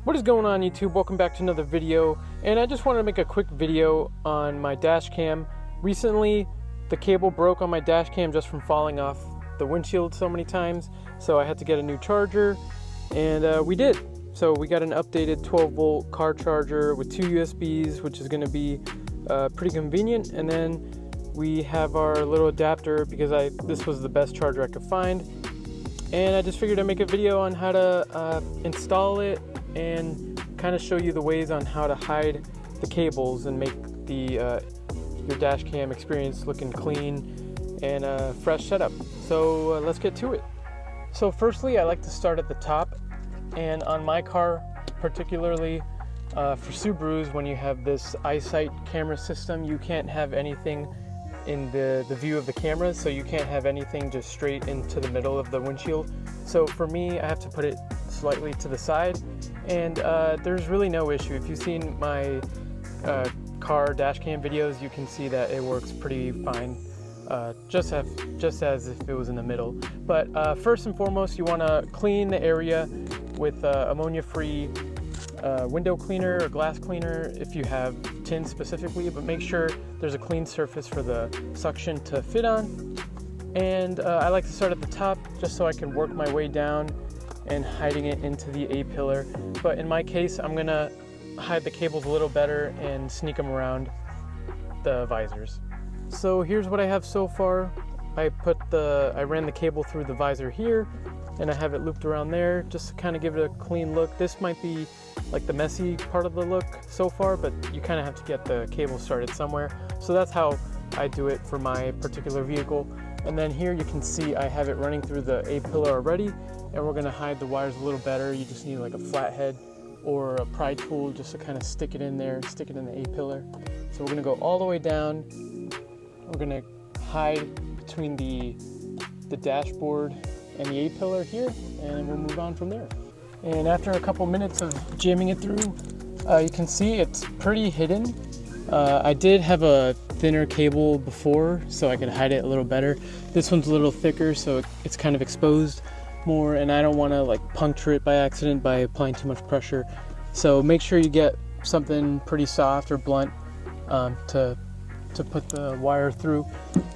What is going on, YouTube? Welcome back to another video, and I just wanted to make a quick video on my dash cam. Recently the cable broke on my dash cam just from falling off the windshield so many times, so I had to get a new charger, and we did. So we got an updated 12-volt car charger with 2 USBs, which is going to be pretty convenient. And then we have our little adapter because this was the best charger I could find, and I just figured I'd make a video on how to install it and kind of show you the ways on how to hide the cables and make the your dash cam experience looking clean and fresh setup. So let's get to it. So firstly, I like to start at the top, and on my car particularly, for Subarus, when you have this eyesite camera system, you can't have anything in the view of the camera, so you can't have anything just straight into the middle of the windshield. So for me, I have to put it slightly to the side, and there's really no issue. If you've seen my car dash cam videos, you can see that it works pretty fine, just as if it was in the middle. But first and foremost, you want to clean the area with ammonia-free window cleaner or glass cleaner if you have tin specifically, but make sure there's a clean surface for the suction to fit on. And I like to start at the top just so I can work my way down and hiding it into the A-pillar. But in my case, I'm gonna hide the cables a little better and sneak them around the visors. So here's what I have so far. I ran the cable through the visor here, and I have it looped around there just to kind of give it a clean look. This might be like the messy part of the look so far, but you kind of have to get the cable started somewhere. So that's how I do it for my particular vehicle. And then here you can see I have it running through the A-pillar already, and we're gonna hide the wires a little better. You just need like a flathead or a pry tool just to kind of stick it in there, stick it in the A-pillar. So we're gonna go all the way down. We're gonna hide between the dashboard and the A-pillar here, and we'll move on from there. And after a couple minutes of jamming it through, you can see it's pretty hidden. I did have a thinner cable before, so I could hide it a little better. This one's a little thicker, so it's kind of exposed more, and I don't want to like puncture it by accident by applying too much pressure. So make sure you get something pretty soft or blunt to put the wire through.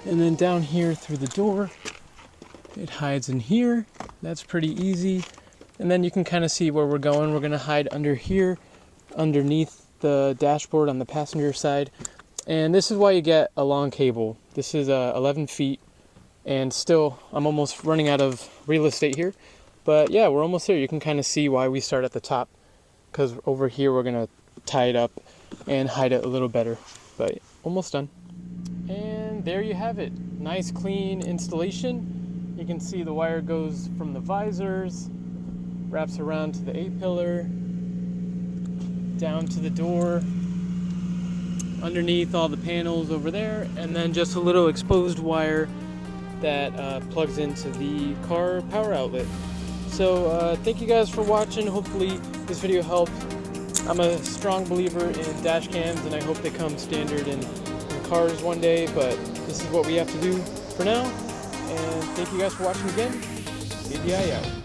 And then down here through the door, it hides in here. That's pretty easy. And then you can kind of see where we're going. We're going to hide under here, underneath the dashboard on the passenger side. And this is why you get a long cable. This is 11 feet, and still I'm almost running out of real estate here. But yeah, we're almost there. You can kind of see why we start at the top, because over here we're going to tie it up and hide it a little better. But almost done. And there you have it. Nice clean installation. You can see the wire goes from the visors, wraps around to the A-pillar, down to the door, underneath all the panels over there, and then just a little exposed wire that plugs into the car power outlet. So thank you guys for watching. Hopefully this video helped. I'm a strong believer in dash cams, and I hope they come standard in cars one day, but this is what we have to do for now. And thank you guys for watching again. AVI out.